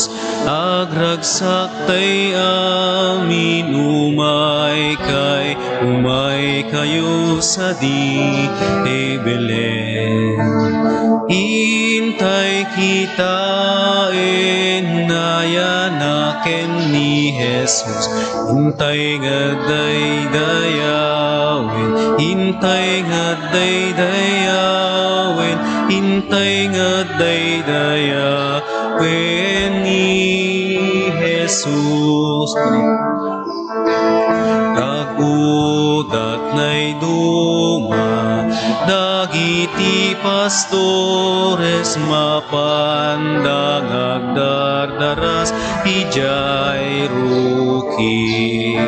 Jesus, agragsak tay amin umay kayo sa di Belen. Hintay kita nayanaken ni Jesus, hintay nga daydayawin, hintay nga daydayawin, hintay nga daydayawin ni Jesus. Kagudat na'y duma, dagiti pastores mapandang agdardaras ijay ruki.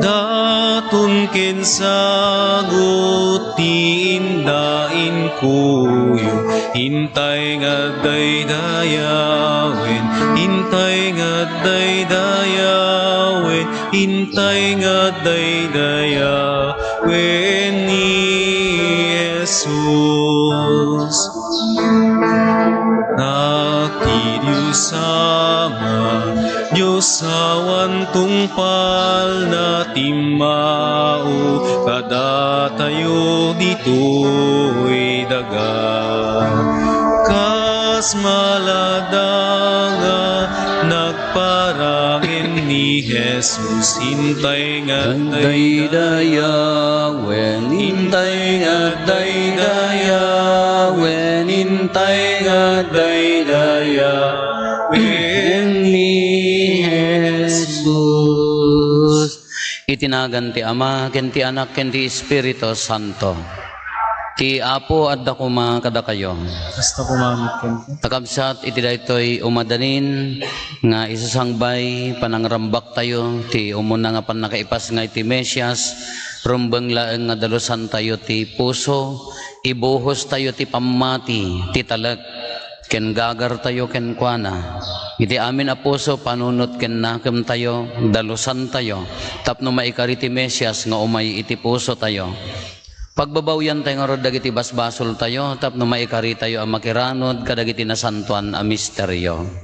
Datun kinsagot ti indain kuyo, hintay nga daydayawin, hintay nga daydayawin, hintay nga daydayawin ni Jesus. Diyos sama, Diyos awan tungpal na timao, kada tayo dito'y daga. Kas maladanga nagparangin ni Jesus, hintay nga daydayawin, hintay nga daydayawin, hintay nga daydayawin ni Jesus. Itinagan ti Ama, ken ti Anak, ken ti Espiritu Santo. Ti Apo at dakuma kada kayo. Basta kumamit ken. Takabsat iti daytoy umadanin nga isasangbay panangrambak tayo ti umuna nga panakaipas nga iti Mesyas, rumbeng laeng nga dalusan tayo ti puso, ibuhos tayo ti pamati, ti talag, ken gagar tayo ken kuana. Iti amin a puso panunot ken nakem tayo, dalusan tayo, tapno maikari ti Mesyas nga umay iti puso tayo. Pagbabawyan tayo nga rod dagiti basbasol tayo, tapno maikari tayo ang makiranod kadagiti nasantuan a misteryo.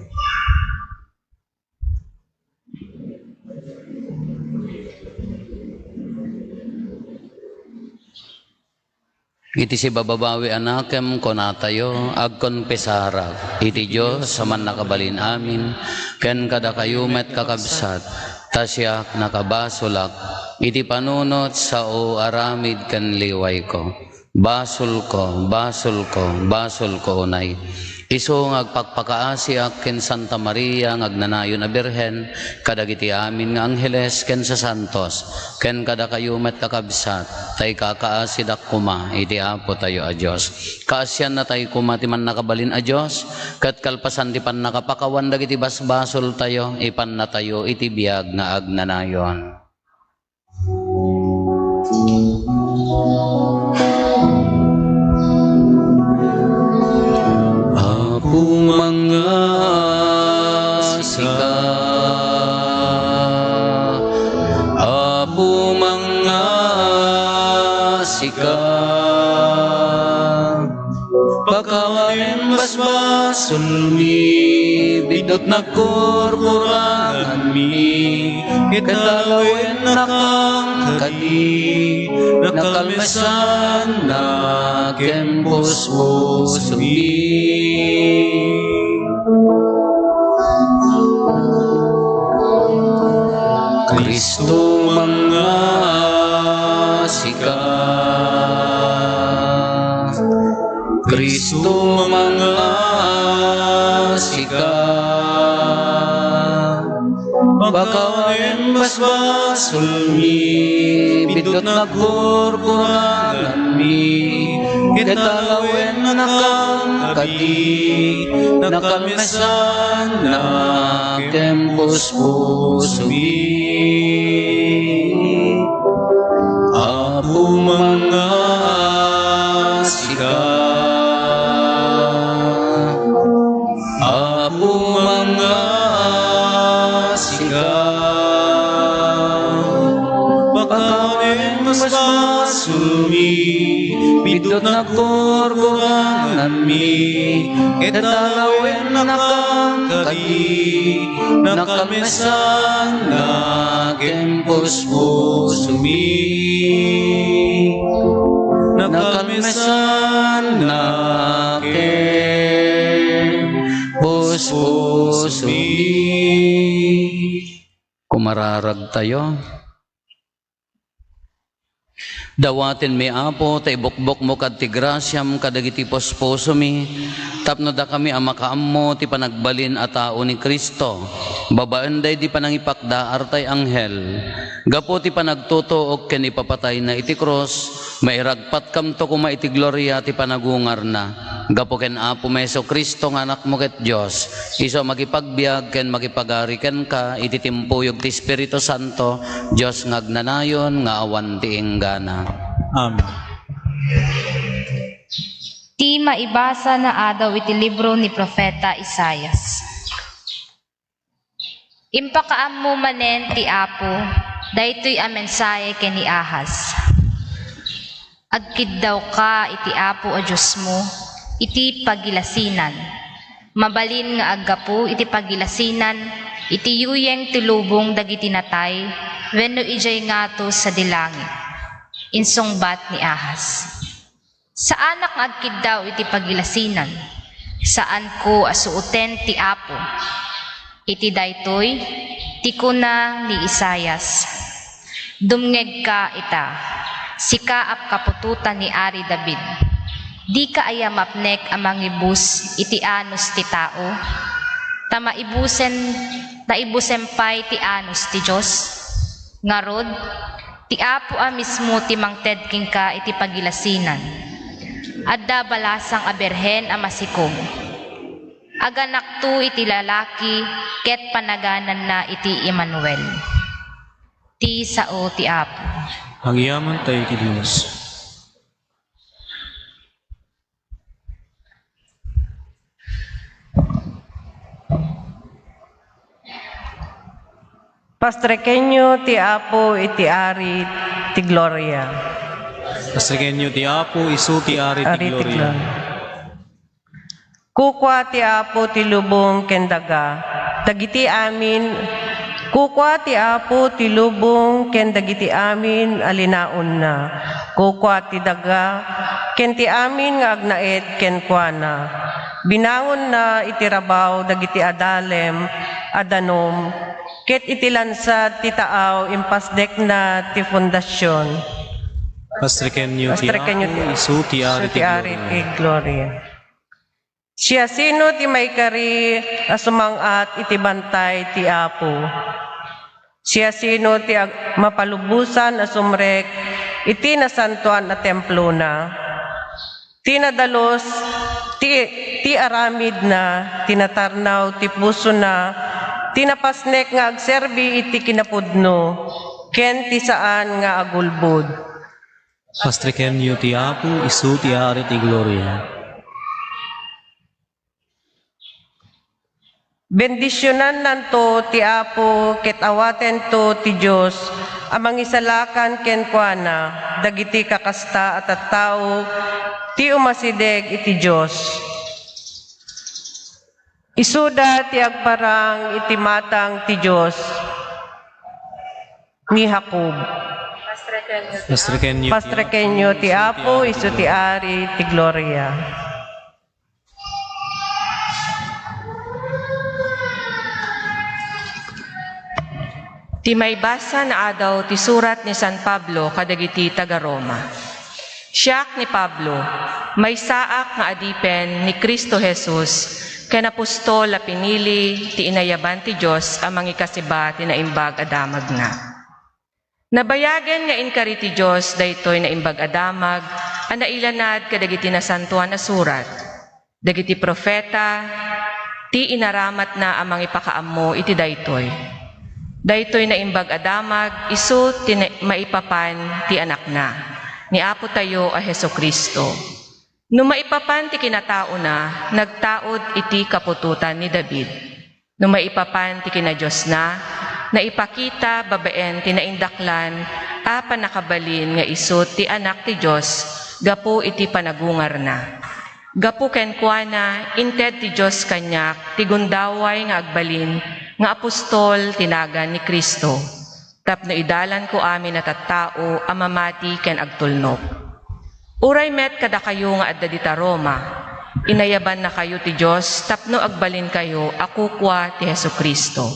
Iti si bababawi anakem konatayo agkonpesarag iti Diyos sa man nakabalin amin ken kada kayumet kakabsat tasyak nakabasulak iti panunot sa o aramid ken liway ko basul ko unay iso ngagpakpakaasiak ken Santa Maria ngagnanayon a Birhen kadagiti amin nga angheles ken sa santos ken kada kayumet kakabsat tay kakaasidak kuma iti Apo tayo a Dios. Kaasyan na tayo kuma ti man nakabalin a Dios ket kalpasan ti pan nakapakawan dagiti basbasol tayo ipan na tayo iti biag nga agnanayon. Apo mangasika pakawain basbasul mi bidot na korporangan mi kitalawin nakang kadi nakalmesan na kempos mi. Kristo mangasika, Kristo mangasika, pakawain basbasul mi bidot na korporangan mi kitalawin nakang kadi nakalmesan na kempos mi. Apo mangasika, Apo mangasika, pakawain basbasul mi idot na kurkurangan mi, etalawen nakangkari, nakalmesan na kempus mi. Nakalmesan na kempus mi. Kumararag tayo. Dawatin mi apo, ta ibukbok mo kad ti grasyam kadagiti posposo mi, tapno da kami ang makaammo ti panagbalin a tao ni Kristo, babaan day di panangipakdaar tay anghel, gapo ti panagtutuok ken ipapatay na iti cross, mairagpat kam to kuma iti gloria ti panagungar na, gapo ken apo Meso Kristo nga anak mo ket Dios, iso makipagbiag ken makipagari ken ka iti timpuyog ti Espiritu Santo, Dios ngagnanayon nga awan ti enggana. Amen. Ti maibasa na adaw iti libro ni Propeta Isaias. Impakaam mo manen ti Apo, daytoy a mensahe ken ni Ahaz. Agkid daw ka iti Apo a Diyos mo, iti pagilasinan. Mabalin nga aggapu iti pagilasinan, iti yuyeng tilubong dagiti natay, wenno ijay ngato sa dilangit. Insungbat ni Ahaz. Sa anak nga agkid daw iti pagilasinan, saan ko asuuten ti Apo. Iti daytoy, ti kuna ni Isaias. Dumngeg ka ita, sikaap kapututan ni Ari David. Di ka aya mapnek amang ibus iti anus ti tao, naibusen pay ti anus ti Diyos. Ngarod, ti Apo a mismo ti mangted king ka iti pagilasinan. Adda balasang a berhen a masikom. Aganak tu iti lalaki, ket panaganan na iti Emmanuel. Ti sao ti Apo. Hangyaman tayo ki Diyos. Pastrekenyo ti Apo iti ari ti Gloria. Pasagenyo ti Apo, isu ti ari ti Gloria. Kukwa ti Apo ti lubong kendaga, dagiti amin. Kukwa ti Apo ti lubong ken dagiti amin alinaon na. Kukwa ti daga ken ti amin nga agnaed ken kuana. Binangon na itirabaw dagiti adalem, adanom, ket itilansad ti taaw impasdek na ti fondasyon. Pasagenyo ti Apo, isu ti ari ti Gloria. Siya sino ti maykari asumangat iti bantay ti Apo. Siya sino ti mapalubusan asumrek iti nasantuan na templo na. Tinadalos ti aramid na, tinatarnaw ti puso na, tinapasnek nga agserbi iti kinapudno, ken ti saan nga agulbod. Pasagenyo ti Apo, isu ti ari ti Gloria. Bendisyonan nanto ti Apo ket awaten to ti Dios amang isalakan ken kuana dagiti kakasta at tao ti umasideg iti Dios. Isuda ti agparang iti matang ti Dios ni Jacob. Pastrekenyo ti Apo isu ti ari ti Gloria. Ti maybasa na adaw ti surat ni San Pablo kadagiti taga Roma. Siak ni Pablo, may saak nga adipen ni Kristo Jesus, ken apostol a pinili ti inayaban ti Dios amang ikasiba ti naimbag adamag na. Nabayagen nga inkari ti Dios daytoy naimbag adamag, a nailanad kadagiti nasantuan na surat. Dagiti profeta, ti inaramat na amang ipakaammo iti daytoy. Daytoy na imbag adamag, isu ti maipapan ti anak na, ni Apo tayo a Heso Kristo. No maipapan ti kinatao na, nagtaod iti kapututan ni David. No maipapan ti kinadiyos na, naipakita babaen ti naindaklan, apa nakabalin nga isu ti anak ti Diyos, gapu iti panagungar na. Gapu ken kuana, inted ti Diyos kanyak, ti gundaway nga agbalin, nga apostol tinagan ni Kristo. Tapno idalan ko amin at tattao, amamati ken agtulnop. Uray met kada kayo nga adda dita Roma, inayaban na kayo ti Diyos, tapno agbalin kayo, akukwa ti Hesu Kristo.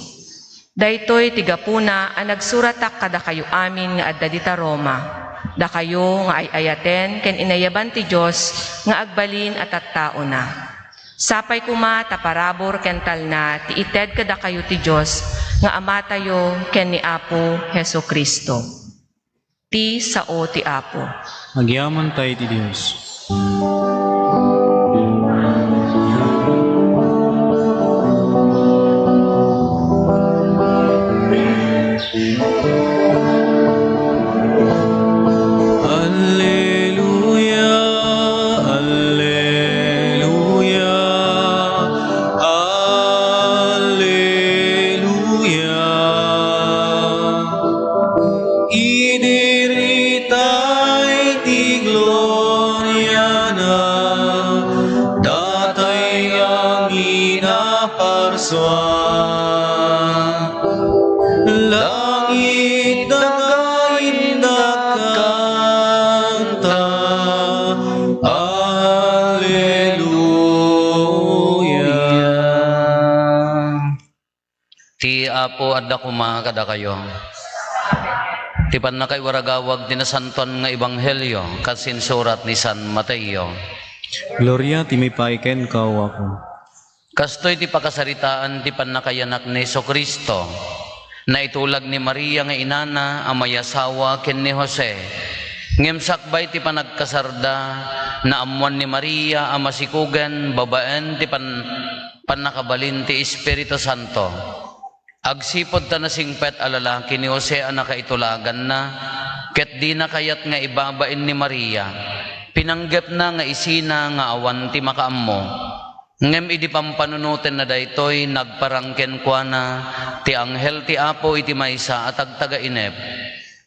Daytoy ti gapuna ang nagsuratak kada kayo amin nga adda dita Roma, da kayo nga ayaten ken inayaban ti Diyos nga agbalin at tattao na. Sapay kuma taparabor ken talna ti ited kada kayo ti Diyos nga ama tayo ken ni Apo Hesu Kristo. Ti sao ti Apo. Agyaman tayo ti Diyos. Alleluia, alleluia, alleluia. Idiritay ti gloria na, datay ang inaparswa. Langit dagain kanta, alleluia. Ti Apo adda kuma kada kayo. Ti pan na kay waragawag dinasantuan nga ebanghelyo kasin surat ni San Mateo. Gloria ti may paiken kao ako. Kastoy ti pakasaritaan ti panakayanak ni Kristo na itulag ni Maria nga inana amay asawa ken ni Jose. Ngem sakbay ti panagkasarda na amuan ni Maria ama sikugen babaen ti panakabalin ti Espiritu Santo. Agsipod ta na singpet a lalaki ni Jose a nakaitulagan na ket di na kayat nga ibabain ni Maria. Pinanggep na nga isina nga awan ti makaammo. Ngem idi pampanunutin na daytoy nagparangken kwa na ti anghel ti Apo iti maysa at agtaga-inep.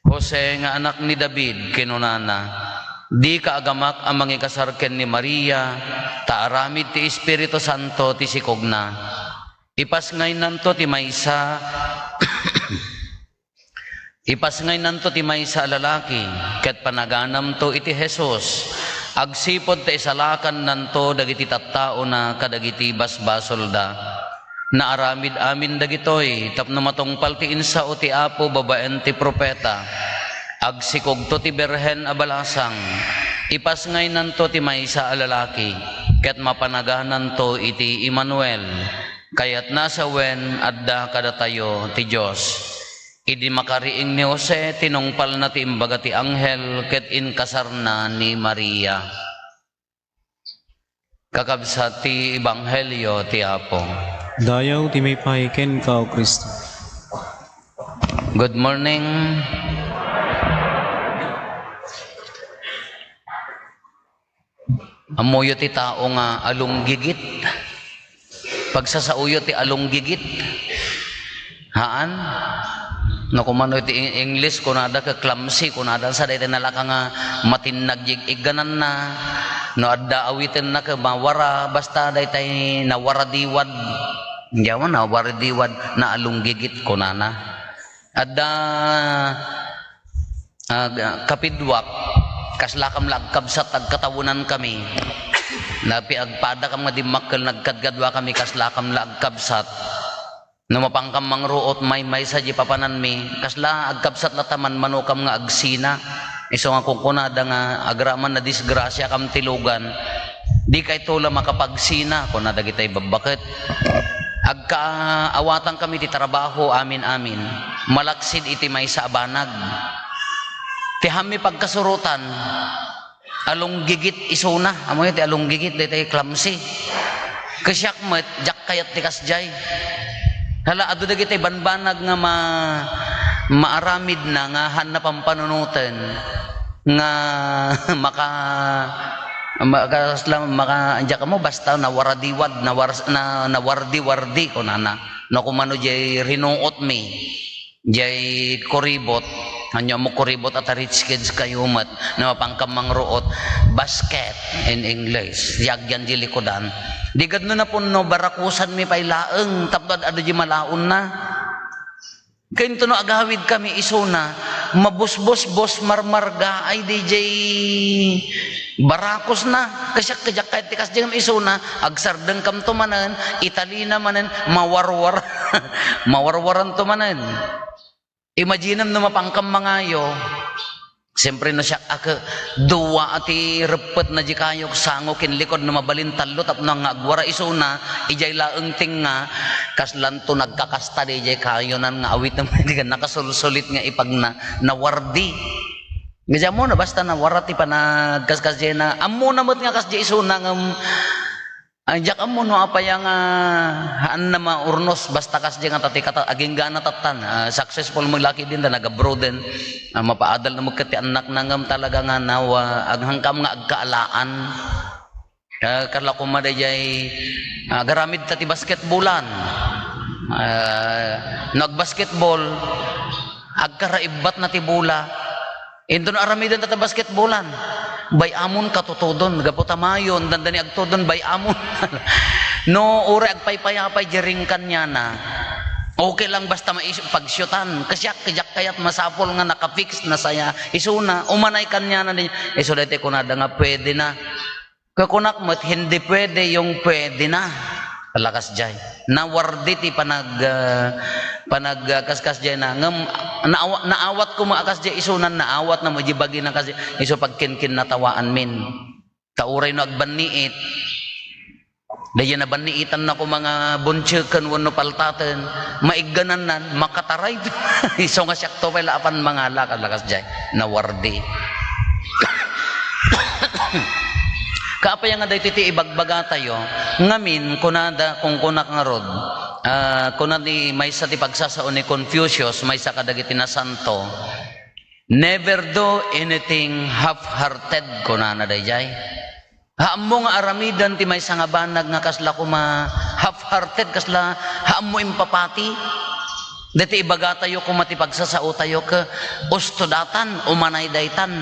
Jose nga anak ni David kinunana, di kaagamak ang mangikasarken ni Maria, taaramid ti Espiritu Santo ti sikogna. Ipas ngay nanto ti maysa ipas ngay nanto ti maysa lalaki, ket panaganam to iti Jesus. Agsipod ta isalakan nanto dagiti tattao na kadagiti basbasol da. Naaramid amin dagitoy tapno matungpal ti insao ti Apo babaen ti propeta. Agsikog to ti berhen a balasang. Ipas ngay nanto ti maysa a lalaki, ket mapanaganan to iti Emmanuel. Kayat nasa wen adda kadatayo ti Dios. Idi makariing ni Jose tinungpal na ti imbaga ti anghel ket inkasarna ni Maria. Kakabsat ti ebanghelyo ti Apo. Dayaw ti may paiken kao Kristo. Good morning. Amuyo ti tao nga along gigit. Pagsasauyo ti along gigit. Haan? No kumano iti English kunada ka clumsy kunada sa dayta nalaka nga matinnagyig-iganan na no adda awitin na ka mawara basta daytay nawaradiwad Diyawan na waradiwad na along gigit kunana adda kapidwak kaslakam lagkabsat agkatawunan kami napi agpada kam nga dimakkel nagkadgadwa kami kaslakam lagkabsat no mapangkam mangruot may sa di papanan mi kasla agkabsat lataman manukam nga agsina iso nga kunada nga agraman na disgrasya kam tilugan di kay tula makapagsina kunada kitay babakit agkaawatan kami ti trabaho amin malaksid iti may sa abanag ti hami pagkasurutan along gigit isuna amoy ti along gigit ditay clumsy kasyak met jak kayat ti kasjay hala adu dagiti banbanag nga maaramid na nga hanap ang panunutan nga maka andiya ka mo basta nawaradiwad nawardi-wardi kunana no kumano jay rinuot mi jay koribot Anyo mo kuribot at rich kids kayo mat na mapangkamang ruot basket in English. Yagyan di likodan. Di gadno na po no barakusan mi pailaeng tapdad ada di malaon na. Kain no agawid kami isuna mabusbos-bos marmarga ay DJ barakos na kasyak kajak kahit tikas jeng isuna agsardeng kam to manen Italina manen mawarwar mawarwaran to manen. Imaginem na mapangkam mangayo, siyempre na siya duwa ati repet na di kayo sango kinlikod na mabalin talo tap na nga agwara iso na ijay laeng ting nga kaslanto nagkakasta di ijay kayo nan nga awit na hindi ka nakasulit nga ipag na nawardi. Gaja mo na basta nawarati pa na kasjay na amo na mo't nga kasjay iso na nga anjak amo no apa yang haan na maurnos basta kas nga tati kata aging gana tatan successful mo laki din na nag-abroad din mapaadal na magkati anak nangam talaga nga nawa aghangkam nga agkaalaan karla kumada jay garamid tati basketballan nagbasketball agkaraibat na ti bola ito na aramidan tata basketballan bay amon katutudon gaputamayon dandani agtudon bay amon no ore agpaypayapay jering kanya na okay lang basta pagsyutan kasyak kajak kayat masapol nga nakafix na saya isuna umanay kanya na din iso dati kunada nga pwede na kakunak mo't hindi pwede yung pwede na lakas jay nawardi ti panag kaskas jay na ngam naawat ko maakas jay isunan naawat na mo jibagi na kasi iso pagkinkin natawaan min kauray no agbanniit daya na banniitan na ko mga bunchekan wano paltaten maigganan nan makataray iso nga siyak to pala apan mga lakas jay nawardi kaapa nga day titi ibagbaga tayo ngamin kunada kung kunak nga rod kunad ni may sa ti pagsasaon ni Confucius may sa kadagiti na santo never do anything half-hearted kunana day jay haam mo nga aramidan ti may sa nga banag nga kasla kuma half-hearted kasla haam mo impapati dati ibaga tayo kung matipagsasao tayo ka ustodatan umanay daytan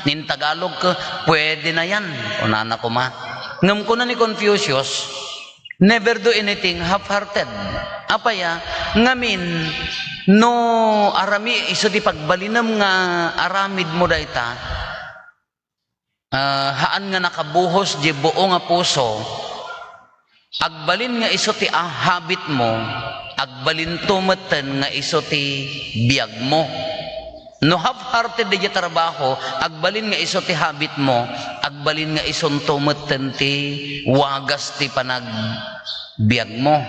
nin Tagalog ka pwede na yan unana ko ma ngam ko na ni Confucius never do anything half-hearted apaya ngamin no arami iso di pagbalinam nga aramid mo dayta haan nga nakabuhos di buo nga puso agbalin nga iso ti habit mo agbalin tumeten nga iso ti biyag mo no half-hearted di trabaho agbalin nga iso ti habit mo agbalin nga ison tumeten ti wagas ti panag biyag mo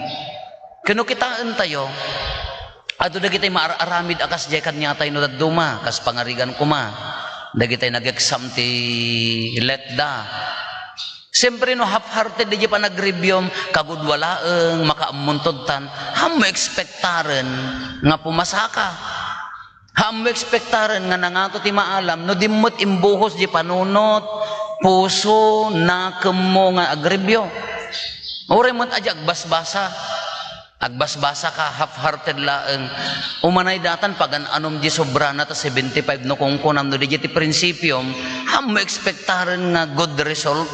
kano kitaan tayo ato dagitay maararamid akas jay kanya tayo no daduma kas pangarigan kuma dagitay nag-exam ti letda siyempre no half-hearted di pa nag-reviewm kagudwalaeng makaamuntod-tan ham mo ekspektaren nga pumasaka ham mo ekspektaren nga nangato ti maalam no dimot imbuhos di panunot puso nakem mo nga agribyo ore mo't aja agbasbasa ka half-hearted laeng umanay datan pagan anom di sobra na ta 75 no kung kunam no di ti prinsipyom ham mo ekspektaren nga good result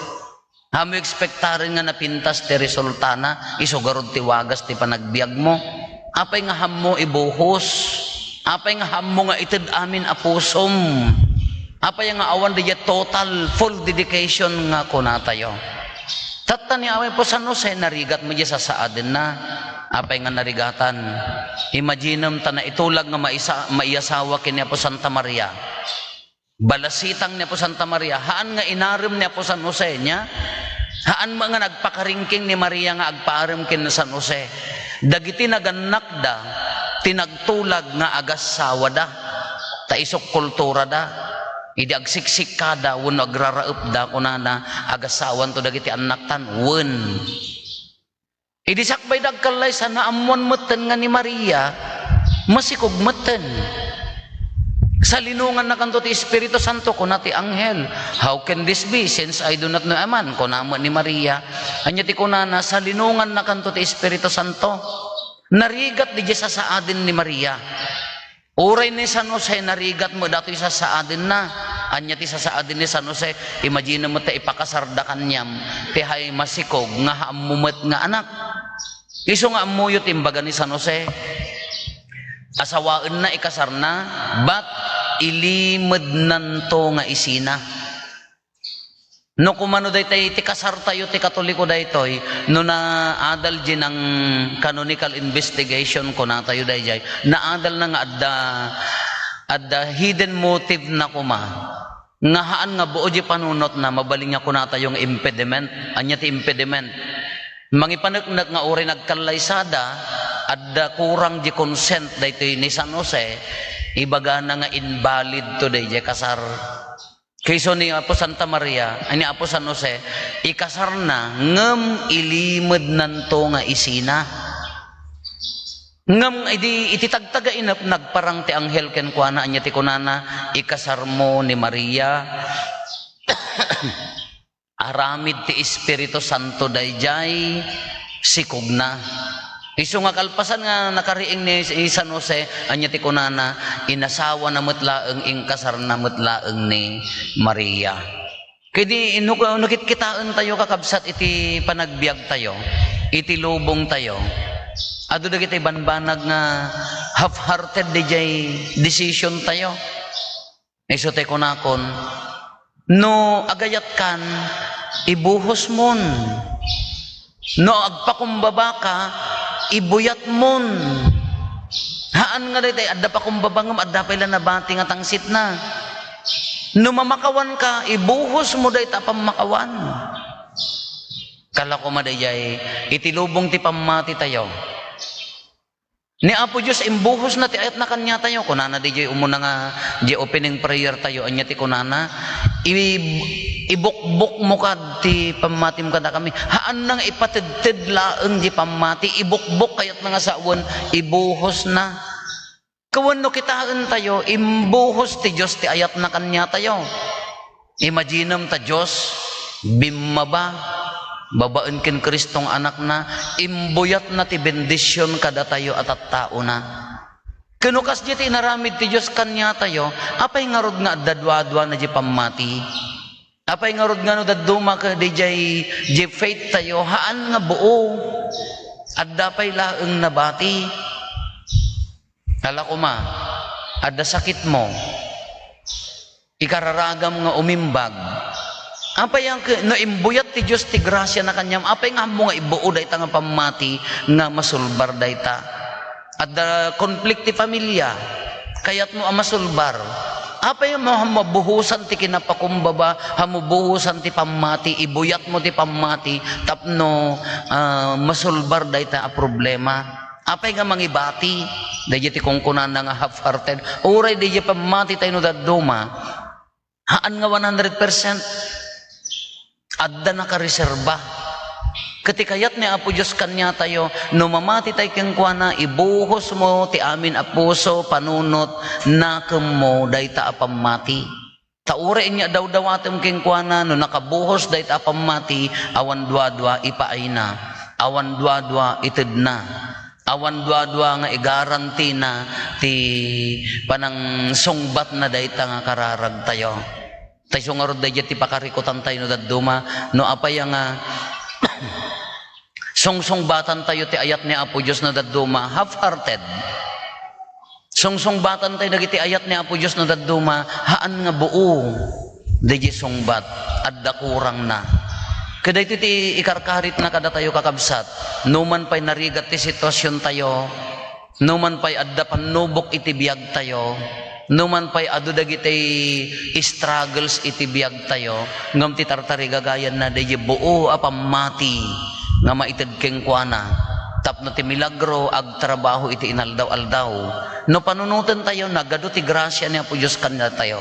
ham mo ekspektaren nga napintas ti resultana isugarod ti wagas ti panagbiag mo apay nga ham mo ibuhos apay nga ham mo nga ited amin a pusom apay nga awan di total full dedication nga kunatayo tatta ni away po San Jose narigat mo di sa saaden na apay nga narigatan imaginem ta na itulag nga maiasawa kini po Santa Maria balasitang niya po Santa Maria haan nga inarim niya po San Jose niya haan mga nagpakaringking ni Maria nga agpaarim kin San Jose dagiti naganak da tinagtulag nga agasawa da ta isok kultura da idi agsiksik kada wen agraraep da kunana agasawan to dagiti anak tan wen idi sakbay dagkalay sana ammon meten nga ni Maria masikog meten sa linungan na kanto ti Espiritu Santo kunati anghel how can this be since I do not know a man kunama ni Maria anya ti kunana sa linungan na kanto ti Espiritu Santo narigat di sa saadin ni Maria Uray ni San Jose, narigat mo dato isa sa adin na. Anya ti sa adin ni San Jose, imagine mo ta ipakasarda kanyam, ti hay masikog, nga haamumot nga anak. Iso nga amuyot imbaga ni San Jose. Asawaan na ikasar na, but ilimod nanto nga isina. No kumano daytay ti kasar tayo ti Katoliko daytoy no na adal din ang canonical investigation ko na tayo dayjay na adal na nga adda hidden motive na kuma nga haan nga buo di panunot na mabaling nga kuna tayong impediment anya ti impediment mangipaneknek nga uri nagkalaysada adda kurang di consent daytoy ni San Jose ibaga na nga invalid to dayjay kasar. Kayso ni Apo Santa Maria, ni Apo San Jose, ikasar na ngem ilimod nanto nga isina. Ngem iti tagtaga inap nagparang ti anghel ken kuana anya ti kunana ikasar mo ni Maria. Aramid ti Espiritu Santo dayjay sikugna. Isu nga kalpasan nga nakariing ni San Jose anya ti kunana inasawa na metlaeng ingkasar na metlaeng ni Maria. Kedi nakitkitaan tayo kakabsat iti panagbiag tayo, iti lubong tayo. Adu dagiti banbanag nga half-hearted DJ decision tayo. Isu te kunakon no agayat kan ibuhos mon. No agpakumbaba ka ibuyat mon. Haan nga daytay adda pa kumbabangam adda pa ila nabati nga tangsit na. No mamakawan ka ibuhos mo dayta pamakawan. Kala ko madayay itilubong ti pamati tayo. Ni Apo Diyos imbuhos na ti ayat na kanya tayo kunana DJ umuna nga di opening prayer tayo anya ti kunana ibukbuk mo kad ti pamatim kada kami haan nang ipatedted laeng di pamati ibukbuk kayat nga sawan ibuhos na kawano kitaan tayo imbuhos ti Diyos ti ayat na kanya tayo imaginem ta Diyos bimaba babaan ken Kristong anak na imbuyat na ti bendisyon kada tayo at tao na kanukas di ti naramid ti Diyos kanya tayo apay nga rod nga dadwa-dwa na di pamati apay nga rod nga no daduma ka di jay faith tayo haan nga buo adda pay laeng nabati kala ko ma adda sakit mo ikararagam nga umimbag apay ang no imbuyat ti Diyos ti grasya na kanyam apay nga mo nga ibuo dayta nga pamati nga masulbar dayta at the conflict ti pamilya kayat mo ang masulbar apay mo mabuhusan ti kinapakumbaba hamubuhusan ti pamati ibuyat mo ti pamati tapno masulbar dayta a problema apay nga mangibati dayjay ti kungkunan nga half-hearted uray dayjay pamati tayo no daduma haan nga 100% adda nakareserba. Ketikayat ni Apo Diyos kanya tayo, no mamati tayo keng kuana, ibuhos mo ti amin a puso, panunot, nakem mo, dayta apamati. Taure niya daw dawatem keng kuana, no nakabuhos dayta apamati, awan dua-dua ipaay na, awan dua-dua ited na. Awan dua-dua nga igaranti na ti panang sungbat na dayta nga kararag tayo. Tayo nga rod dayjay ti pakarikutan tayo no daduma no apay nga sungsung-batan tayo ti ayat ni Apo Diyos na daduma half-hearted. Sungsung-batan tayo dagiti ayat ni Apo Diyos na daduma haan nga buo dayjay sungbat adda kurang na. Kada ito ti ikarkarit na kada tayo kakabsat numan pay narigat ti sitwasyon tayo numan pay adda panubok iti biyag tayo numan pay adu dagiti struggles iti biyag tayo ngam ti tartari gagayan na dayjay buo a pamati nga maited keng kuana tapno ti milagro ag trabaho iti inaldaw-aldaw no panunutan tayo nagado ti grasya ni Apo Diyos kanya tayo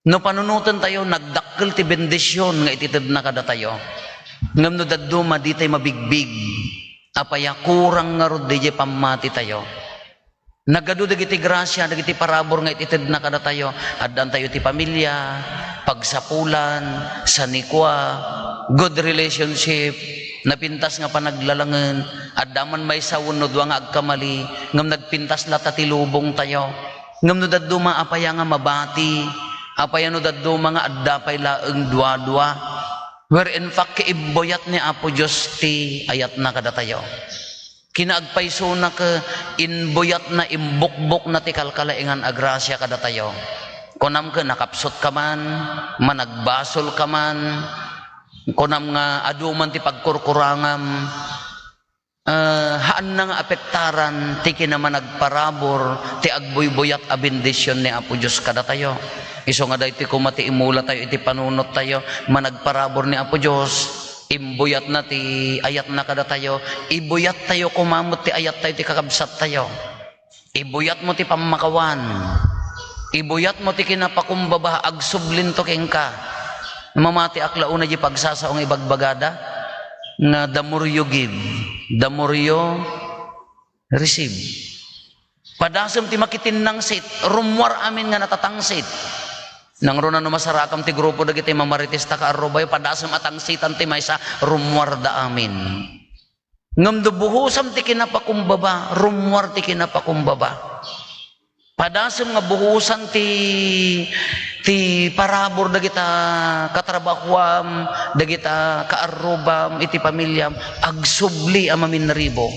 no panunutan tayo nagdakkel ti bendisyon nga itited na kada tayo ngam no daduma di tayo mabigbig apaya kurang nga rod dayjay pamati tayo nagado dagiti grasya dagiti parabor nga itited na kada tayo addan tayo ti pamilya pagsapulan sanikwa good relationship napintas nga panaglalangen addaman may sawon no duwa nga agkamali ngam nagpintas lata ti lubong tayo Ngam no daddo maapaya nga mabati, apaya no daddo mga addapay laeng dua-dua, where in fact kaiboyat ni Apo Diyos ti ayat na kadatayo. Kinaagpayso na ka inboyat na imbukbok na ti kalkalaingan agrasya kadatayo. Kunam ka nakapsot ka man, managbasol ka man, kunam nga aduman ti pagkurkurangam, haan na nga apektaran ti kinaman nagparabor ti agboy-boyat a bendisyon ni Apo Diyos kadatayo. Iso nga dahi ti kumati imula tayo iti panunot tayo, managparabor ni Apo Diyos, imbuyat na ti ayat na kadatayo, ibuyat tayo kumamot ti ayat tayo ti kakabsat tayo, ibuyat mo ti pamakawan, ibuyat mo ti kinapakumbaba, agsublin to kengka, mamati aklauna di pagsasaong ibagbagada, nga the more you give, the more you receive. Padasem ti makitin ng sit, rumwar amin nga natatangsit. Nang runa no masarakam ti grupo dagiti mamaritis ta kaarrobay, padasem atang sitan ti maysa rumwar da amin. Ngam do buhusam ti kinapakumbaba, rumwar ti kinapakumbaba. Padasem nga buhusan ti parabor dagita katrabahuam, dagita kaarrobam iti pamilyam, agsubli a maminribo.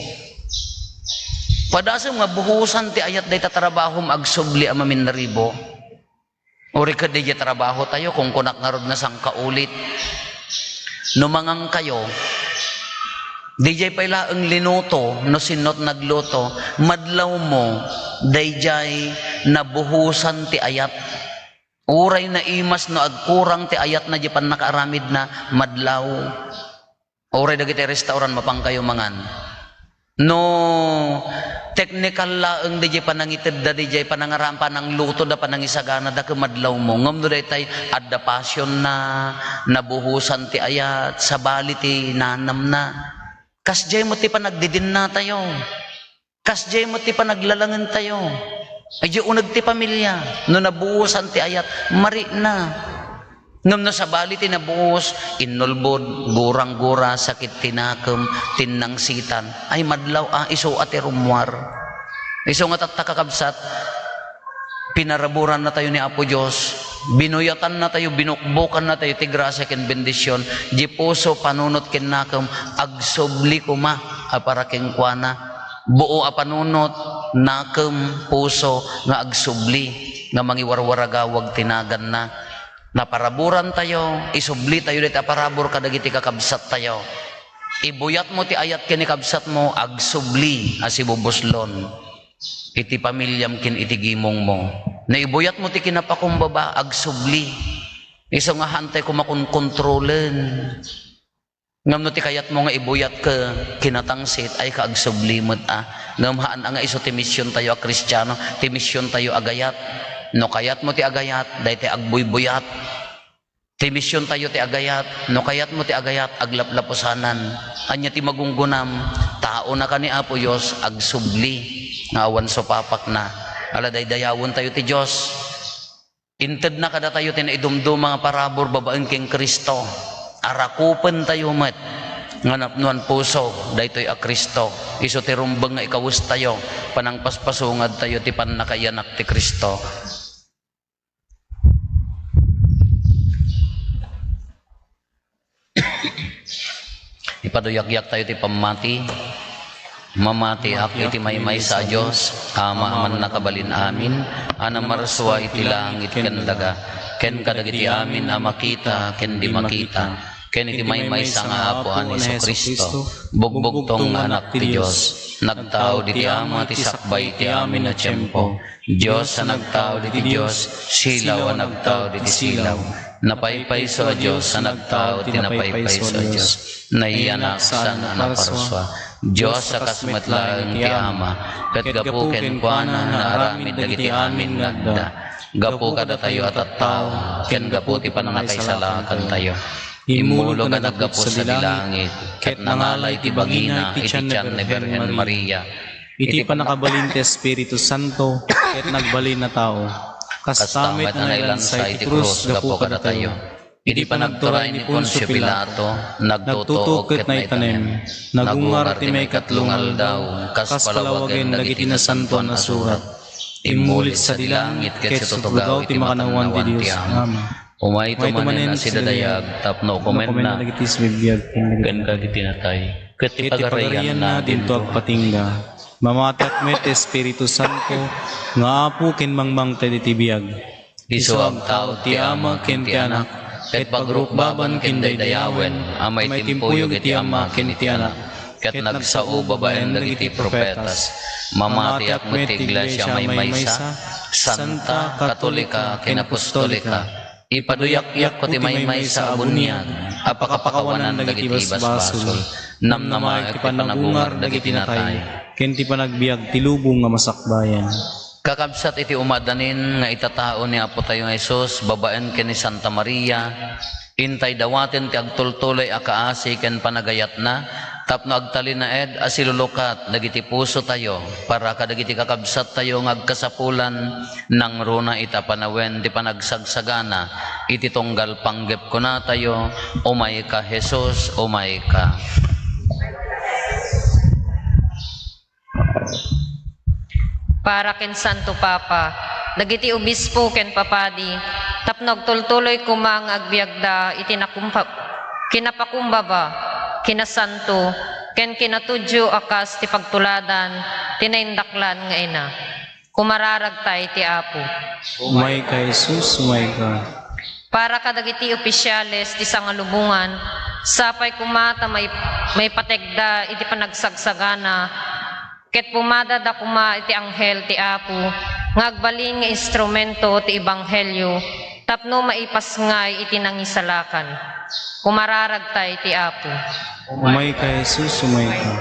Padasem nga buhusan ti ayat dayta trabahom, agsubli a maminribo. Uri ka di trabaho tayo kung kunak nga rod nga sangkaulit. Numangang kayo, di jay pala ang linuto, no sinot nagluto, madlaw mo, di jay nabuhusan ti ayat. Uray na imas no agkurang ti ayat na di pan nakaaramid na madlaw. Uray dagiti restaurant mapang kayo mangan. No technical laeng DJ panangitid da DJ panangarampa ng luto da panangisagana da kumadlaw mo ngam do daytay adda passion na nabuhusan ti ayat sa bali ti nanam na kasjay mo ti panagdidin na tayo, kasjay mo ti panaglalangan tayo, ay di unag ti pamilya no nabuhusan ti ayat mari na. Ngam no sa bali tinabuhos, inulbod, gurang-gura, sakit tinakam, tinangsitan, ay madlaw iso ati rumwar. Iso nga tatakakabsat, pinaraburan na tayo ni Apo Diyos, binuyatan na tayo, binukbukan na tayo, ti grasya ken bendisyon, di puso panunot ken nakam, agsubli kuma, para ken kuana, buo a panunot, nakam, puso, nga agsubli, nga mangiwarwaragawag tinagan na, naparaburan tayo, isubli tayo dito parabor kadagiti kakabsat tayo. Ibuyat mo ti ayat ken kabsat mo, agsubli asibubuslon. Iti pamilyam kin iti gimong mo. Na ibuyat mo ti kinapakumbaba, agsubli. Iso nga hantay kumakontrolen. Ngam no ti kayat mo nga ibuyat ka kinatangsit ay kaagsubli mo ngam haan nga iso ti misyon tayo a Kristiyano, ti misyon tayo agayat. No kayat mo ti agayat, dahi ti agbuybuyat. Ti misyon tayo ti agayat, no kayat mo ti agayat, aglaplapusanan. Anya ti magunggunam, tao na ka ni Apo Diyos, agsubli, nga awan so papak na. Ala daydayawon tayo ti Diyos. Inted na kada tayo tinaidumdum mga parabor babaeng king Kristo. Arakupen tayo met. Nga napnuan puso, daytoy a Kristo. Iso ti rumbang nga ikawus tayo, panang paspasungad tayo ti panakayanak ti Kristo. Ipaduyagyak tayo ti pamati, mamati ak iti maymay sa Diyos, ama aman nakabalin amin, anang marswa iti langit ken daga, ken kadagiti amin a makita, ken di makita, ken iti maymay sa nga apo ani Hesus Kristo, bugbog tong anak ti Diyos, nagtao di ti ama ti sakbay ti amin na tiyempo, Diyos sa nagtao di ti Diyos, silaw a nagtao di ti silaw, napaypayso a Diyos sa nagtao ti napaypayso a Diyos, naiyanak sa naparuswa, Diyos sa kasmatlaeng ti ama, ket gapu ken kuana na aramid dagiti amin nagda, gapu kada tayo at tao, ken gapu ti panangakaisalakan tayo. Imulo ka naggapo sa dilangit, ket nangalay ti bagina iti tiyan ni Birhen Maria. Iti panakabalin ti Espiritu Santo, ket nagbalin na tao. Kastamit na nailansay iti krus, gapo kada tayo. Iti panagturay ni Poncio Pilato, nagtutuok ket naitanem. Nagungar ti may katlungal daw, kas palawagen dagiti nasantuan na surat. imulit sa dilangit, ket sa tutugaw ti makanawan ti Diyos. Amen. Umay tumanen na si dadayag, tapno kumen na, Nagitis bibiyag, ken kagiti natay. Ket ti iti pagarian pagarayan na na dinto agpatingga. Mamatat met Espiritu Santo, nga apo ken mangmang tayo ti biyag. Isu ang tao ti ama ken ti anak, ket pagrukbaban ken daydayawen, amay timpuyog iti ama ken ti anak, ket nagsao babaen dagiti propetas, mamati akmet ti iglesia may maysa, santa, katolika, ken apostolika, ipaduyak-yak ko ti maymay sa abunyag, apakapakawanan dagiti basbasol, namnama iti panagungar dagiti natay, ken ti panagbiag ti lubong nga masakbayan. kakabsat iti umadanin nga itatao ni Apo tayo nga Isus, babaen ken ni Santa Maria, intay dawaten ti agtultuloy akaasi ken panagayat na, tapno agtalin na ed asilulukat dagiti puso tayo, para kadagiti kakabsat tayo nga agkasapulan, nang runa ita panawen ti panagsagsagana, iti tunggal panggep ko na tayo, umay ka Jesus, umay ka. Para ken Santo Papa, dagiti obispo ken papadi, tapnog tultuloy kumang agbiagda iti kinapakumbaba, kinasanto, ken kinatudyo akas ti pagtuladan, tinaindaklan nga ina. Kumararagtay ti Apo. Umay ka Jesus, umay ka. Para kadagiti opisyales ti sangalubungan, sapay kumata may pategda iti panagsagsagana, ket pumadada kuma iti anghel ti Apo, ngagbalin nga instrumento ti ebanghelyo, tapno maipasngay iti nangisalakan. Kumararagtay ti Apo. Umay ka Jesus, umay ka.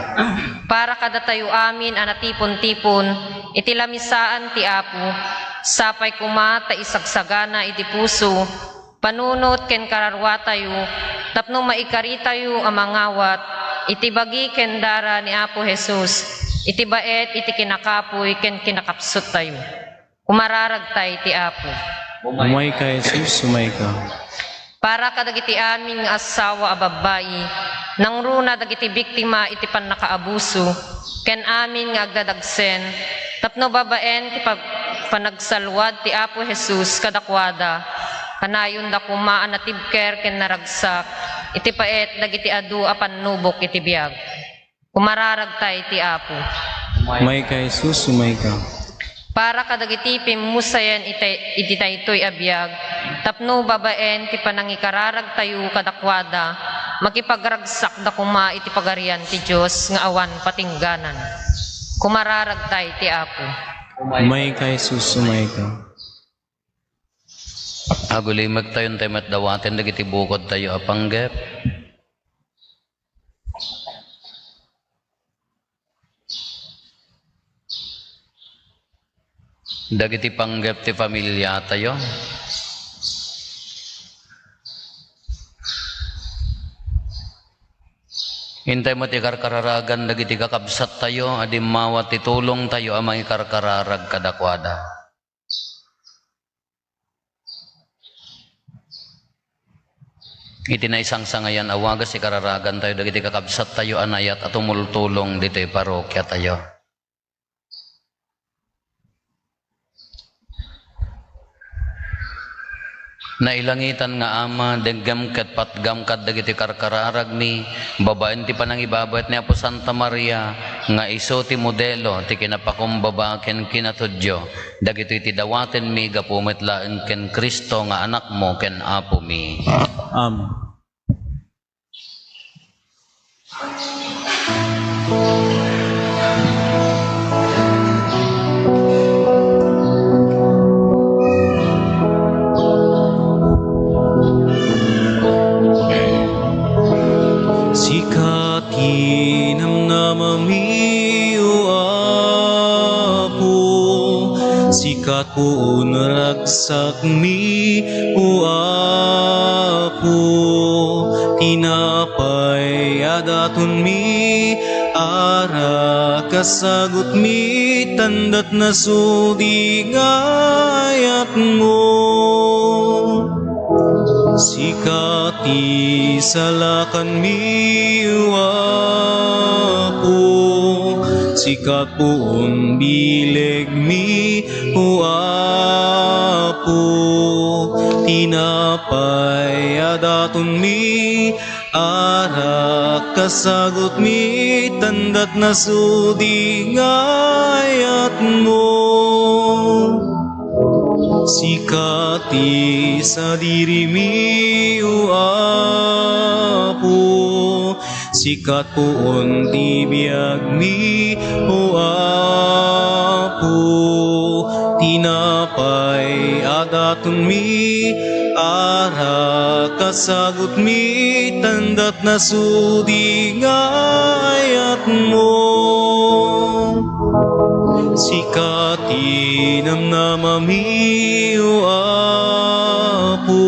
Para kada tayo amin anatipon-tipon, iti lamisaan ti Apo, sapay kuma ta isagsagana iti puso, panunot ken kararwa tayo, tapno maikari tayo amangawat, iti bagi ken dara ni Apo Jesus, iti baet iti kinakapoy ken kinakapsot tayo. Kumararagtay ti Apo. Umay ka Jesus, umay ka. Para kadagiti aming asawa a babayi, nang runa dagiti biktima iti pannakaabuso, ken amin nga agdadagsen, tapno babaen ti panagsalwad ti Apo Jesus kadakwada, kanayon da kumaan na tibker ken naragsak, iti paet dagiti adu a pannubok iti biag. Kumararagtay ti Apo. Umay ka Jesus, umay ka. Para kadagiti pimusayan iti daytoy abiyag, tapno babaen ti panangikararag tayo kadakwada, makipagragsak da kuma iti pagarian ti Diyos nga awan patingganan. Kumararagtay ti Apo. Umay ka Jesus, umay ka. Agulimag tayo tayo matdawaten dagiti bukod tayo apanggep. Dagiti panggep ti pamilya tayo. Hintay mo ti karkararagan dagiti kakabsat tayo, adim mawat ti tulong tayo amang ikarkararag kadakwada. Iti na isang sangayan awagas ikararagan tayo dagiti kakabsat tayo anayat at tumultulong dito parokya tayo. Nailangitan nga ama, denggam kat patgam kat dagiti karkararag mi, babaen ti panangibabat ni Apo Santa Maria, nga iso ti modelo, ti kinapakumbaba ken kinatudyo, dagiti ti dawaten mi, gapumetlaen ken Kristo nga anak mo ken Apo mi. Amen. Sikatinam namami o Apo, sikat po unragsak mi o Apo, tinapay adaton mi, ara kasagot mi, tandat na sudi ngayat mo. Sikati salakan mi Apo, sikat poon bileg mi o Apo, tinapay adaton mi, arak kasagot mi, tandat na sudi ngayat mo. Sikati sa diri mi o Apo, sikat poon ti biag mi o Apo, tinapay adaton mi, ara kasagot mi, tandat na sudi ngayat mo. Sikati namnamami o Apo,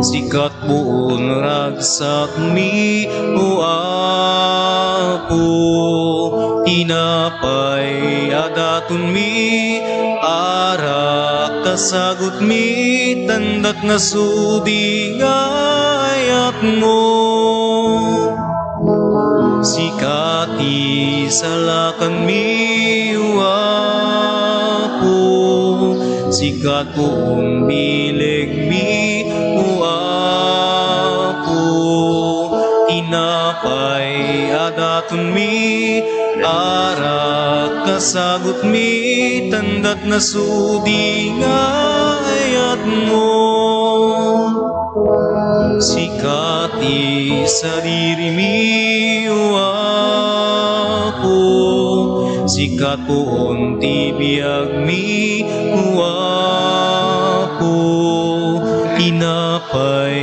sikat buon ragsak mi o Apo, tinapay adaton mi, ara kasagot mi, tandat na sudi ngayat mo. Sikati salakan mi o Apo, sikat poong bileg mi o Apo, tinapay adaton mi, ara kasagot mi, tandat na sudi ngayat mo. Sikati sa diri mi o Apo, sikat poon ti biag mi o Apo, tinapay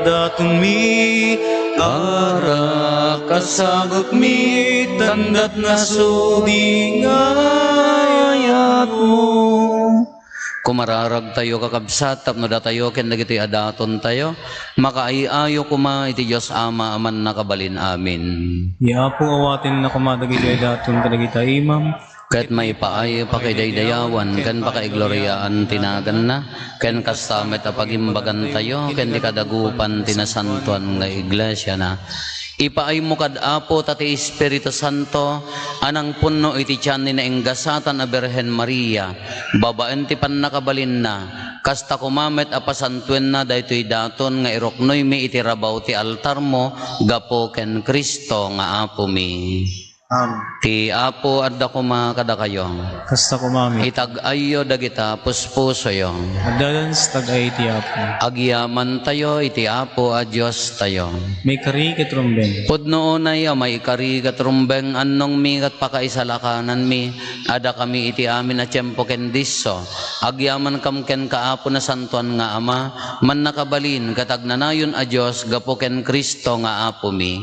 daton mi, ara kasagot mi, tandat na sudi ngayat mo. Kumararag tayo kakabsat, tapno da tayo, ken dagiti adaton tayo, makaiayo kuma iti Diyos Ama aman nakabalin amin. Ya po awatin na kumadagiti daton kadagita imam, Ket may paay pakidaydayawan, ken pakaigloriaan tinagan na, ken kastamet a pagimbagan tayo, ken di kadagupan tinasantuan nga iglesia na. Ipaay mo kad Apo tati Espiritu Santo, anang punno iti tiyan ni nainggasatan a Birhen Maria, babaen ti pannakabalin na, kasta kumamet a pasantuen na daytoy daton nga iroknoy mi iti rabaw ti altar mo, gapo ken Kristo nga Apo mi. Ti Apo adda kuma kada kayo, kasta kumami, itag-ayo dagita puspuso yo, magdadans tagay ti Apo, agyaman tayo iti Apo a Diyos tayo. may kari ketrumbeng, Pudno unay may kari katrumbeng annong mi kat pakaisalakanan mi, ada kami iti amin a tiyempo ken disso, agyaman kam ken kaapo na santuan nga Ama, man nakabalin katagnanayon a Diyos gapo ken Kristo nga Apo mi.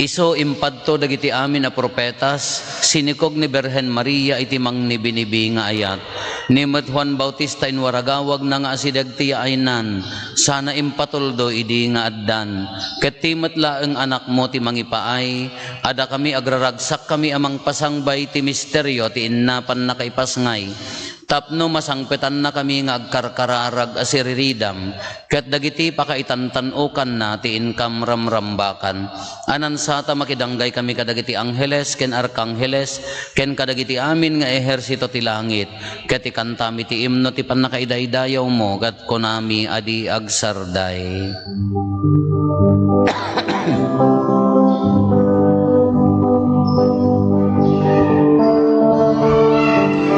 Iso impadto dagiti amin a propetas, sinikog ni Birhen Maria iti mangnibinibi nga ayat. Ni Juan Bautista inwaragawag na nga asidag ti aynan, sana impatuldo idi nga addan. Ket timet laeng anak mo ti mangipaay, ada kami agraragsak kami amang pasangbay ti misteryo ti innapan na kaipasngay. Tapno masangpetan na kami nga agkarkararag asiriridam, ket dagiti pakaitantanukan na ti inkam ramrambakan. Anan sata makidanggay kami kadagiti angheles ken arkangheles, ken kadagiti amin nga ehersito ti langit, ket ikantami ti imno ti pannakaidaydayaw mo, ket konami adi agsarday.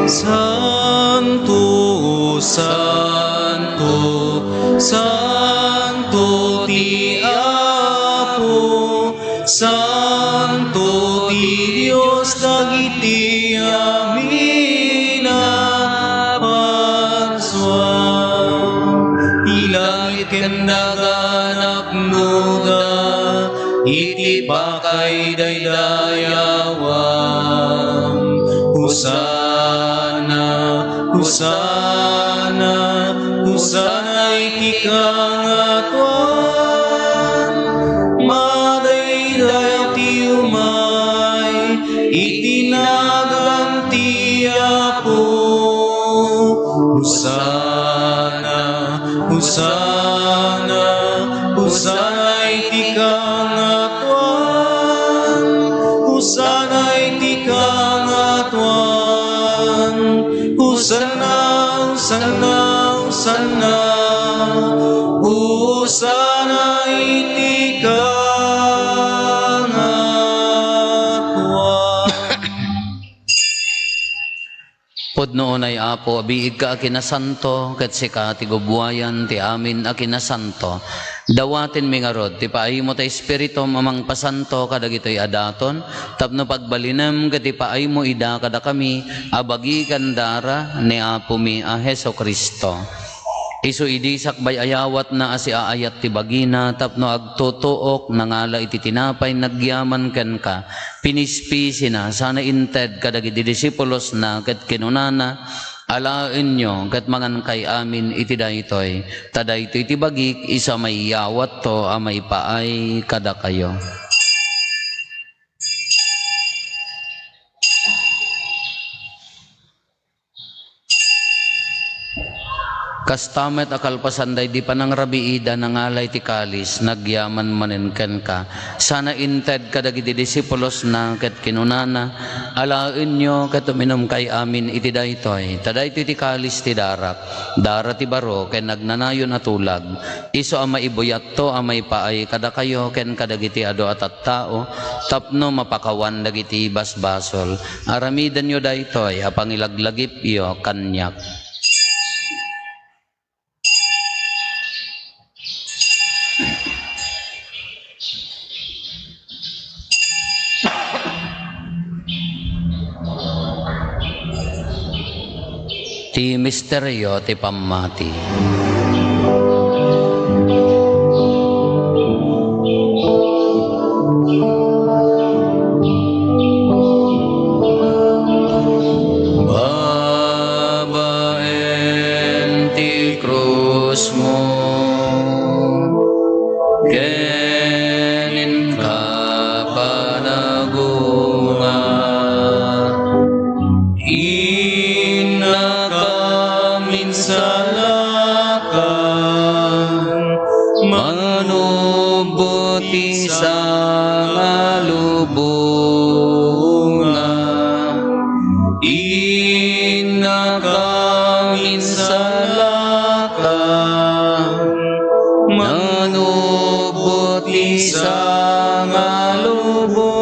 Santo, Santo, Santo ti Apo, Santo ti Dios dagiti amin a pagswan, ilangit ken dagan apnoda, iti pakay daydayawan, Husana, Husana, Husana iti kangatuan, madayday ti umay, iti naganti Apo. Husana, Husana, Husana iti kangatuan, Hosana, Hosana, Hosana iti kangatwa. Pudno unay Apo, abiig ka akinasanto, ket sika ti gubwayan ti amin akinasanto. Dawatin mi nga rod, ti paay mo ta Espiritu mamang pasanto kadagitoy adaton, tapno pagbalinem ket ti paay mo ida kada kami, abagi kandara ni Apo mi a Heso Kristo. Isu idi sakbay ayawat na asi aayat ti bagina, tapno agtutuok nangala iti tinapay nagyaman ken ka. Pinispisi na sana inted kadagiti disipulos na ket kinunana, alaen nyo ket mangan kay amin iti daytoy. Tadaytoy ti bagik isa may yawat to a may paay kada kayo. Kastamet akalpasanday di panangrabiida nangalay ti kalis nagyaman manen ken ka. Sana inted kadagiti disipulos na ket kinunana, alaen nyo ket uminom kay amin iti daytoy. Tadaytoy ti kalis ti darak, dara ti baro ken nagnanayon atulag. Iso a maibuyat to a may paay kada kayo ken kadagiti adu at tao, tapno mapakawan dagiti basbasol. Aramidan nyo daytoy a pangilaglagip iyo kanyak. Ti misteryo ti pamati. Babaen ti krus mo, kenin ka panagunga, manubuti sa ngalubunga, inakaminsalakang manubuti sa ngalubunga.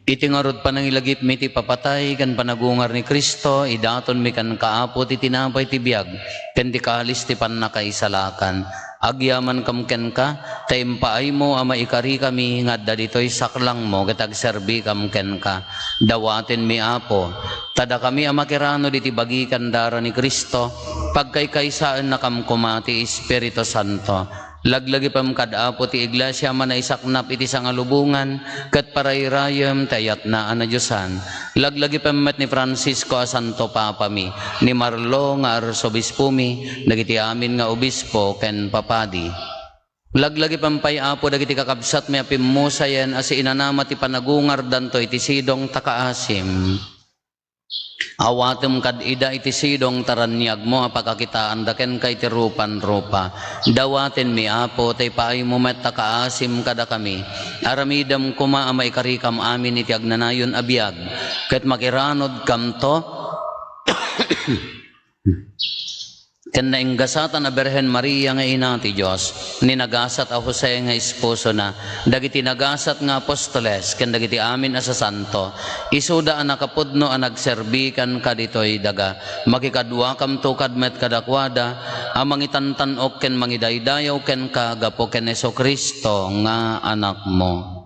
Iti ngarod panangilagip mi ti papatay kan panagungar ni Kristo, idaton mi kan kaapo ti tinapay ti biag, ken ti kalis ti pannakaisalakan. Agyaman kam ken ka, taimpaay mo ama ikari kami ngadda ditoy saklang mo, ket agserbi kam ken ka. Dawaten mi Apo, tada kami amakirano diti bagi kandara ni Kristo, pagkaykaysaan na kam kumati Espiritu Santo. Laglagi pam kadapo ti iglesia manaisaknap iti sangalubungan ket parayrayem tayat na anadyosan. Laglagi pam met ni Francisco a Santo Papa mi, ni Marlo nga arsobispo mi, dagiti amin nga obispo ken papadi. Laglagi pampay Apo dagiti kakabsat mi apimmusayen asi inanama ti panagungar danto iti sidong takaasim. Awatem kad ida iti sidong taranyag mo apakakitaan daken kay ti rupan-rupa. Dawaten mi Apo tay paay mo met takaasim kada kami. Aramidam kuma a maikarikam amin iti agnanayon a biag. Ket makiranod kam to ken nainggasatan a Berhen Maria nga ina ti Dios, ni nagasat a Jose nga esposo na, dagiti nagasat nga apostoles ken dagiti amin a sasanto, isuda a nakapudno a nagserbikan kaditoy daga, makikadwa kam tukad met kadakwada, a mangitantanok ken mangidaydayaw ken kagapo ken Heso Kristo nga anak mo.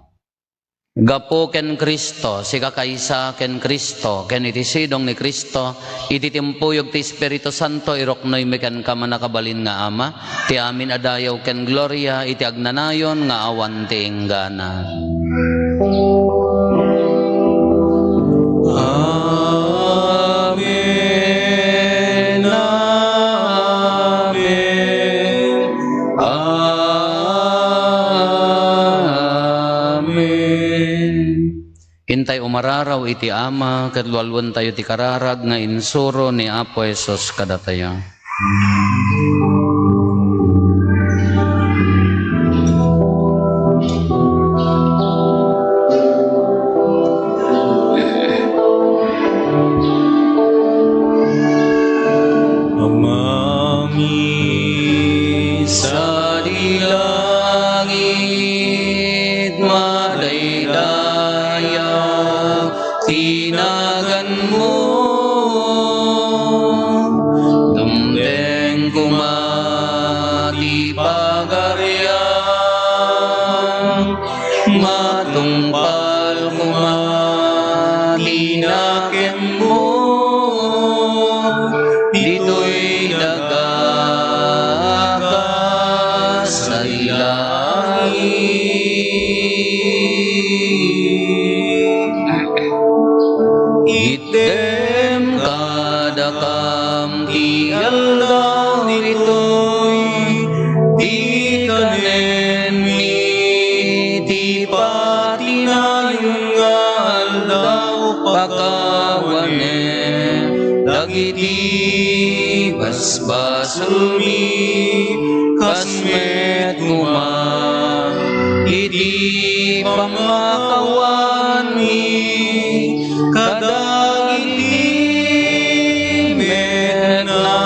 Gapo ken Kristo, sika kaysa ken Kristo, ken iti sidong ni Kristo, iti timpuyog ti Espiritu Santo, iroknoy mi ken kamanakabalin nga Ama, ti amin adayaw ken gloria, iti agnanayon nga awan ti ingganan. Amen, amen, amen. Intay umararaw iti Ama, kadlualwan tayo ti kararag nga insuro ni Apo Jesus kadatayo. madaydaya tinagan mo dumteng kumati pagarya matungpal kumati nakem mo dito'y dagaga sa ilalim item kadakam ti aldaw dito'y di kanen mi ti patinayon nga aldaw pakawane dagiti basbasul mi kasmet kuma iti pangakawan mi kadagiti met na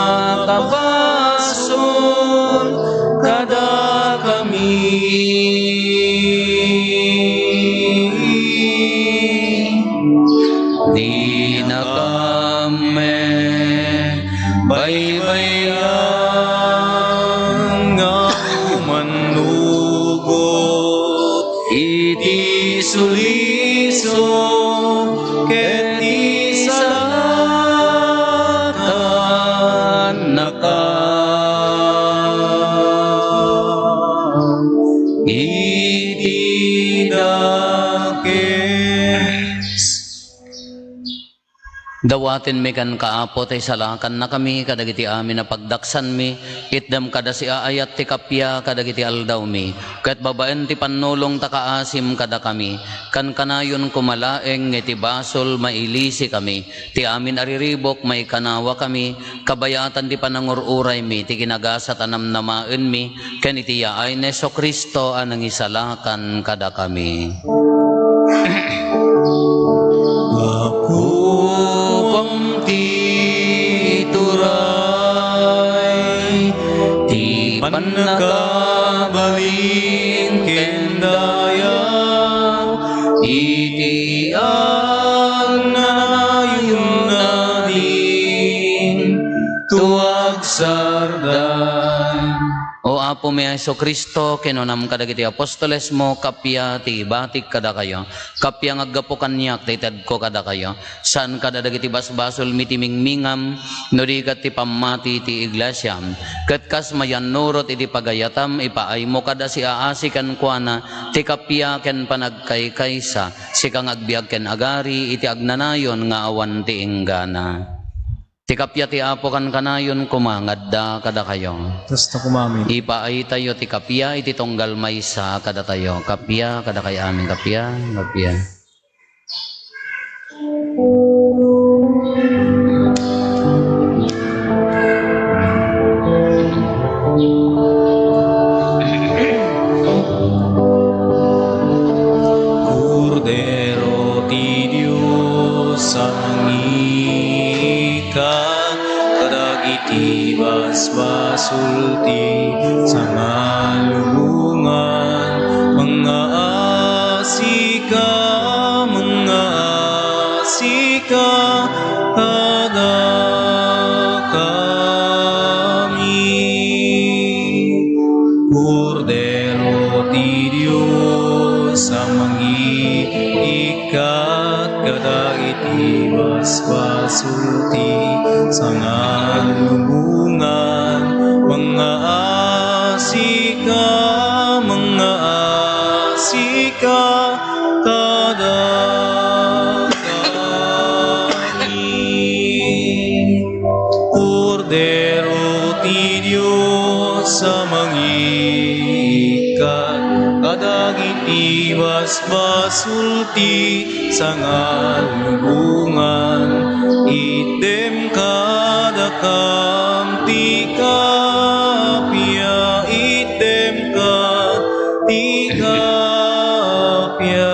kabason kada kami di na kami baybayan nga umanugot iti suliso ket isalatan naka iti dakes dawatin mi kan kaapo tay salakan na kami kadagiti amin na pagdaksan mi itdam kada si aayat ti kapya kadagiti aldaw mi ket babaen ti pannulong takaasim kada kami kan kanayon kumalaeng iti basol mailisi kami ti amin ariribok may kanawa kami kabayatan ti panangururay mi ti ginagasat anamnamaen mi ken iti yaay ni Hesus Kristo anang isalakan kada kami. Upang tituray ti panakabalin kendaya iti agnayon natin tuwag sardan. O Apo mi Hesus Kristo, kinunam kadagiti apostoles mo, kapya ti batik kada kayo, kapya ngaggapo kanyak, titad ko kada kayo, saan kada dagiti basbasol mitimingmingam, nurigat ti pamati ti iglesyam, katkas mayan nurot iti pagayatam, ipaay mo kada si aasikan kuana, ti kapya ken panagkaykaysa, si kang agbiag ken agari, iti agnanayon nga awan ti inggana. Ti kapya ti Apo kan kanayon kumangadda kada kayo. Tapos na kumamin. Ipaay tayo ti kapya iti tonggal maysa kada tayo. Kapya kada kay amin kapya, kapya. Cordero ti Dios kadagiti basbasulti sa ngalulungan mga asika kada kami. Cordero ti Dios sa mangiikat kadagiti basbasulti sa ngalulungan mga asika kada kami. Cordero ti Dios sa mangiikat kadagiti basbasulti sa ngalulungan item kadakam ti kapya item ka ti kapya.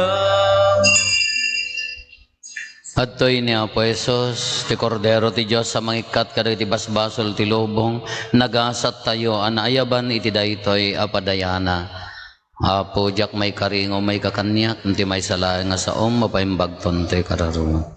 Adtoy ni Apo Hesus, ti Cordero ti Dios sa mangikat kadagiti basbasol ti lubong, nagasat tayo anaayaban iti daytoy apadayana. Apo jak may karingo may kakanyak, nti may salay nga sa mapaimbagton te kararungan.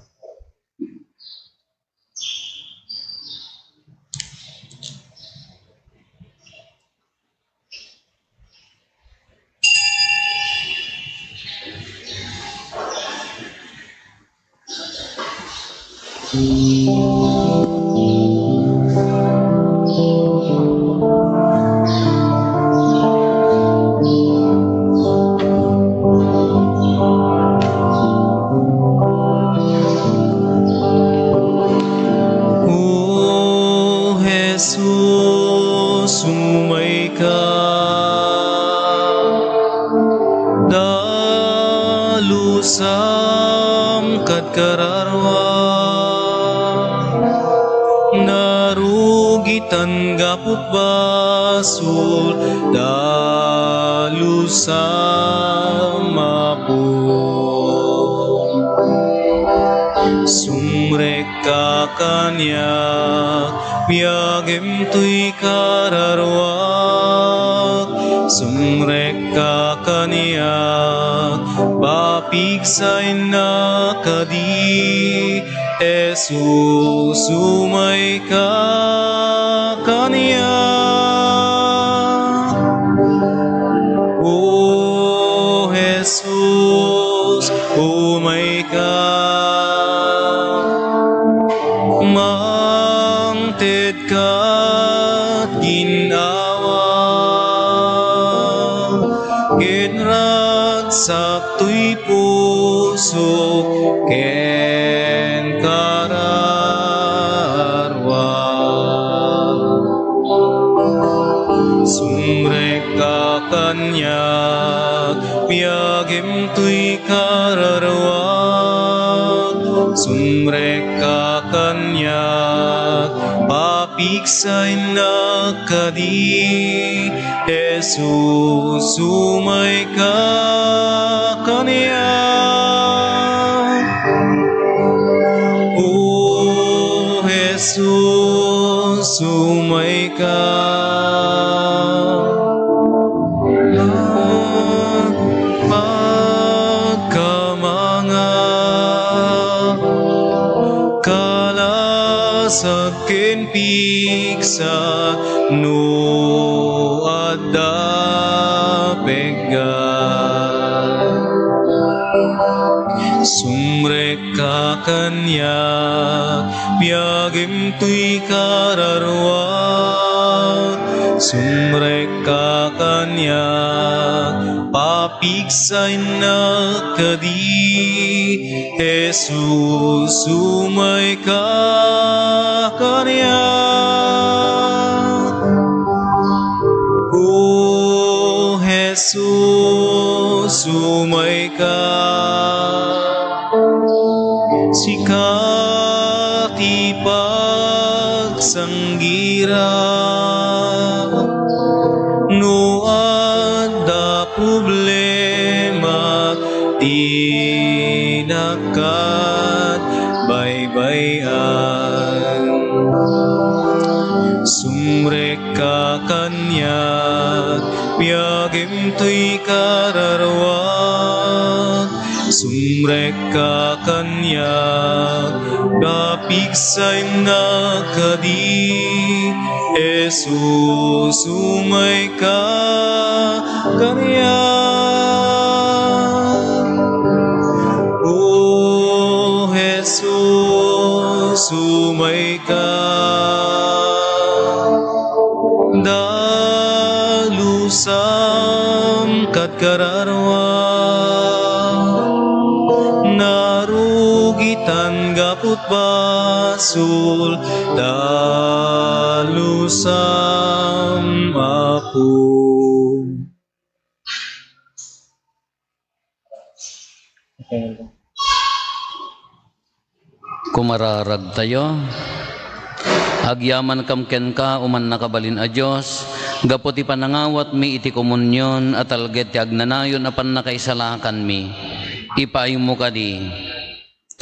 O Jesus, sumay ka, dalusam kat kararwa, narugitan gaput basul, dalusam mapu. Sumreka kanyak, piagem tuy kararwak. Sumreka kanyak, papigsay na kadi. Jesus, sumay ka kanyak. O Jesus, umay ka. Mangted kat ginawa, genragsak tuy puso, ken kararwa. Sumreka kanyak, piagem tuy kararwak. Sumreka kanyak, papigsay na kadi. Jesus, sumay ka kanyak. O Jesus, sumay ka. Sakin piksa no adda pegat. Sumreka kanyak, piagem tuy kararwak. Sumreka kanyak, papigsay na kadi. Jesus, sumay ka kanyak. O Jesus, sumay ka. Sikat ipagsanggira, no adda problema, tinakat baybayan. Sumreka kanyak, piagem tuy kararwak. Sumreka kanyak, dapigsay na kadi. Jesus, sumay ka kanyak. O Jesus, sumay ka. Dalusam kat kararwa, narugitan gaput basul, dalusam apu. Kumararag tayo. Agyaman kam ken ka uman nakabalin a Dios, gaputi panangawat mi iti komunyon at alget ti agnanayon apan nakaisalakan mi. Ipaayong mo kadi.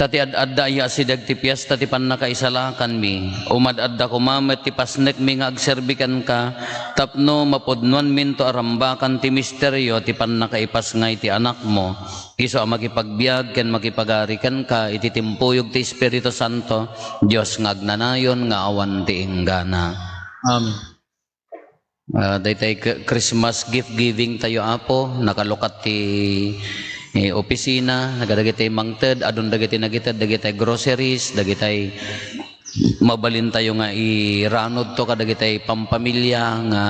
Tati ad-adda iya sidag ti piyesta ti pannakaisalakan mi. Umad-adda kumamet ti pasnek mi nga agserbikan ka. Tapno mapudnuan min to arambakan ti misteryo ti pannakaipas ngay ti anak mo. Iso ang makipagbiag ken makipagarikan ka iti timpuyog ti Espiritu Santo. Diyos nga agnanayon nga awan ti inggana. Amen. Daytay Christmas gift giving tayo apo. Nakalukat ti opisina, nagadagitay mangted, adon dagiti nagited, dagitay groceries, dagitay mabalin tayo nga iranod to kadagitay pampamilya nga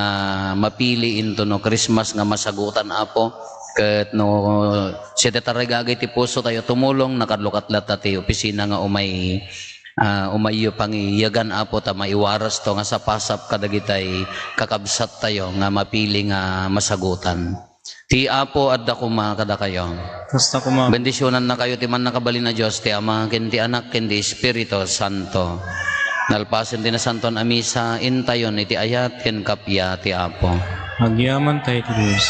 mapili into no Christmas nga masagutan apo. Ket no siyete tarigagay ti puso tayo tumulong nakadlukat lata ti opisina nga umayo pangiyagan apo ta maiwaras to nga sa pasap kadagitay kakabsat tayo nga mapili nga masagutan. Ti apo adda kuma kada kayo. Kasta kuma. Bendisyonan na kayo ti man nakabalin na Dios ti Ama ken ti Anak ken ti Espiritu Santo. Nalpasen ti na santon a misa intayon iti ayat ken kapya ti apo. Agyaman tayo ti Diyos.